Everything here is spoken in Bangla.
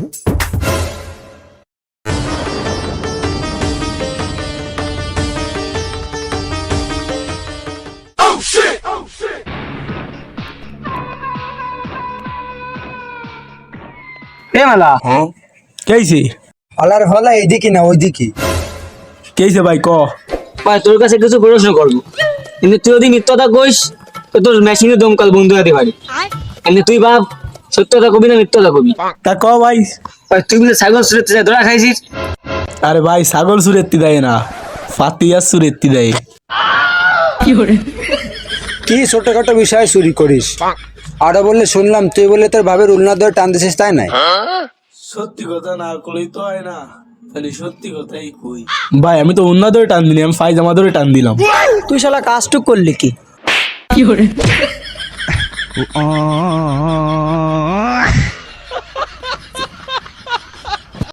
এ মালা কেইছে হলার হলা এইদিকে না ওইদিকে। কেইছে ভাই ক। ভাই তোর কাছে কিছু প্রশ্ন করবো, কিন্তু তুই যদি মিথ্যাটা কইস তো তোর মেশিনে দমকাল বন্ধ হতে পারে। এমনি তুই ভাব সত্যতা কবি না মিথ্যাটা কবি। তা ক ভাই। ভাই তুই বলে ছাগল সুরেতে যায় ধরা খাইছিস। আরে ভাই ছাগল সুরেত্তি দেয় না, ফাতিয়া সুরেত্তি দেয়। কি ছোটখাটো বিষয়ে চুরি করিস? আরো বললে শুনলাম তুই বলে তোর ভাবের উন্নত ধরে টান দিছিস, তাই নাই? সত্যি কথা না কইলেই তো হয় না, তাহলে সত্যি কথাই কই। ভাই আমি তো অন্য ধরে টান দিনি, আমি ফাইজামা ধরে টান দিলাম। তুই শালা কাজটুক করলি কি?